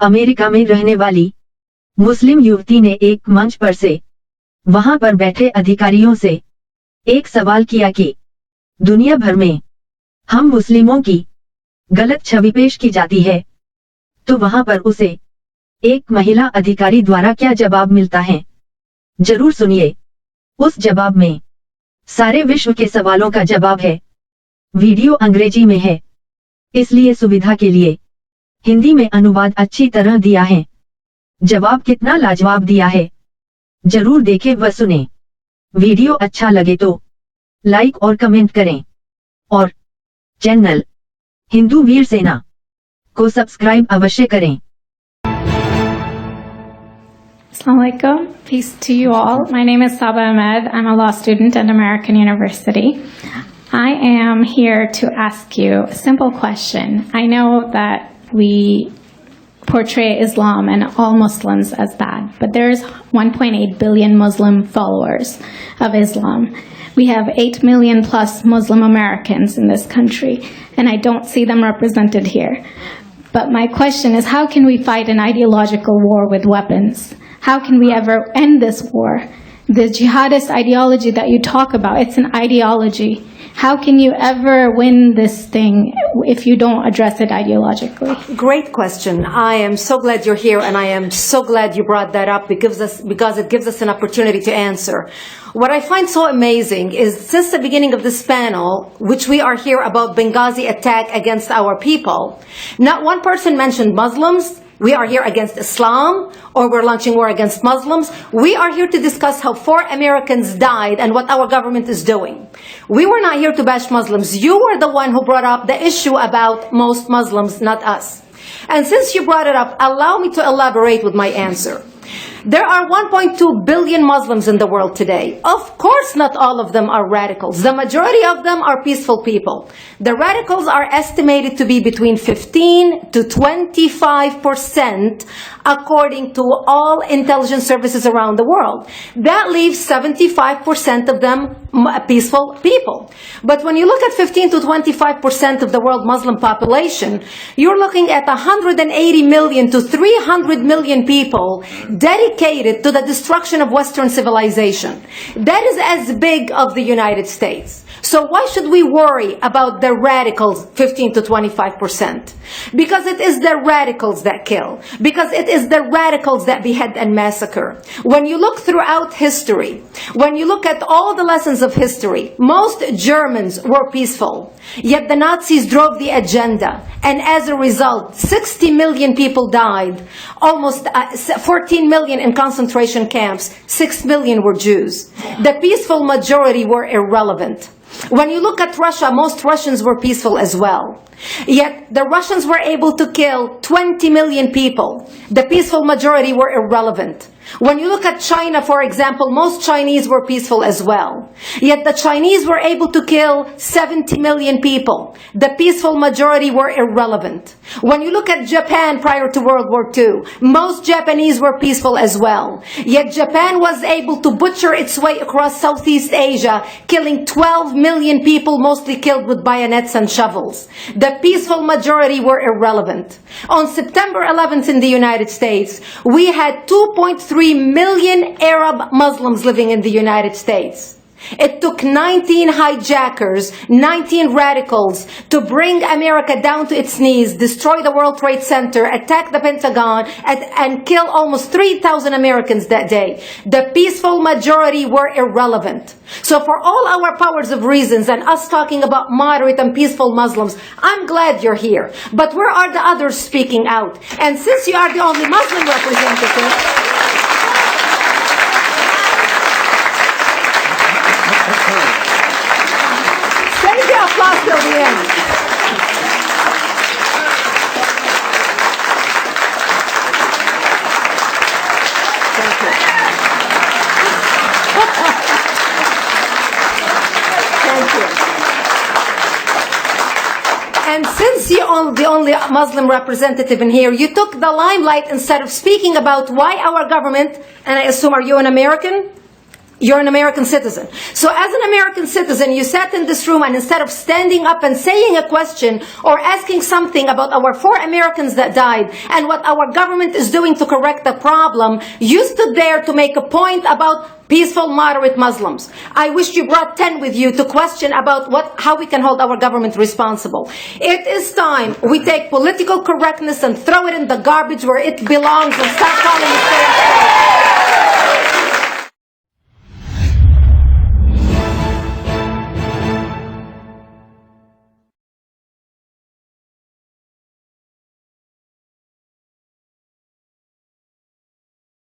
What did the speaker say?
America में रहने वाली मुस्लिम युवती ने एक मंच पर से वहां पर बैठे अधिकारियों से एक सवाल किया कि दुनिया भर में हम मुस्लिमों की गलत छवि पेश की जाती है, तो वहां पर उसे एक महिला अधिकारी द्वारा क्या जवाब मिलता है, जरूर सुनिए। उस जवाब में सारे विश्व के सवालों का जवाब है। वीडियो अंग्रेजी में है, इसलिए सुविधा के लिए हिंदी में अनुवाद अच्छी तरह दिया है। जवाब कितना लाजवाब दिया है, जरूर देखें व सुने। वीडियो अच्छा लगे तो लाइक और कमेंट करें और चैनल हिंदू वीर सेना को सब्सक्राइब अवश्य करें। Assalamu alaikum. Peace to you all. My name is Saba Ahmed. I'm a law student at American University. I am here to ask you a simple question. I know that we portray Islam and all Muslims as bad, but there's 1.8 billion Muslim followers of Islam. We have 8 million plus Muslim Americans in this country, and I don't see them represented here. But my question is, how can we fight an ideological war with weapons? How can we ever end this war? The jihadist ideology that you talk about, it's an ideology. How can you ever win this thing if you don't address it ideologically? Great question. I am so glad you're here, and I am so glad you brought that up because it gives us an opportunity to answer. What I find so amazing is since the beginning of this panel, which we are here about Benghazi attack against our people, not one person mentioned Muslims. We are here against Islam, or we're launching war against Muslims. We are here to discuss how 4 Americans died and what our government is doing. We were not here to bash Muslims. You were the one who brought up the issue about most Muslims, not us. And since you brought it up, allow me to elaborate with my answer. There are 1.2 billion Muslims in the world today. Of course, not all of them are radicals. The majority of them are peaceful people. The radicals are estimated to be between 15 to 25%, according to all intelligence services around the world. That leaves 75% of them peaceful people. But when you look at 15 to 25% of the world Muslim population, you're looking at 180 million to 300 million people dedicated to the destruction of Western civilization. That is as big of the United States. So why should we worry about the radicals, 15 to 25%? Because it is the radicals that kill. Because it is the radicals that behead and massacre. When you look throughout history, when you look at all the lessons of history, most Germans were peaceful. Yet the Nazis drove the agenda. And as a result, 60 million people died. Almost 14 million in concentration camps. 6 million were Jews. The peaceful majority were irrelevant. When you look at Russia, most Russians were peaceful as well. Yet the Russians were able to kill 20 million people. The peaceful majority were irrelevant. When you look at China, for example, most Chinese were peaceful as well. Yet the Chinese were able to kill 70 million people. The peaceful majority were irrelevant. When you look at Japan prior to World War II, most Japanese were peaceful as well. Yet Japan was able to butcher its way across Southeast Asia, killing 12 million people, mostly killed with bayonets and shovels. The peaceful majority were irrelevant. On September 11th in the United States, we had 2.3 million Arab Muslims living in the United States. It took 19 hijackers, 19 radicals to bring America down to its knees, destroy the World Trade Center, attack the Pentagon, and kill almost 3,000 Americans that day. The peaceful majority were irrelevant. So for all our powers of reasons and us talking about moderate and peaceful Muslims, I'm glad you're here. But where are the others speaking out? And since you are the only Muslim representative, save your applause till the end. Thank you. Thank you. And since you're the only Muslim representative in here, you took the limelight instead of speaking about why our government, and I assume, are you an American? You're an American citizen. So as an American citizen, you sat in this room and instead of standing up and saying a question or asking something about our 4 Americans that died and what our government is doing to correct the problem, you stood there to make a point about peaceful, moderate Muslims. I wish you brought 10 with you to question about how we can hold our government responsible. It is time we take political correctness and throw it in the garbage where it belongs and start calling it fair trade.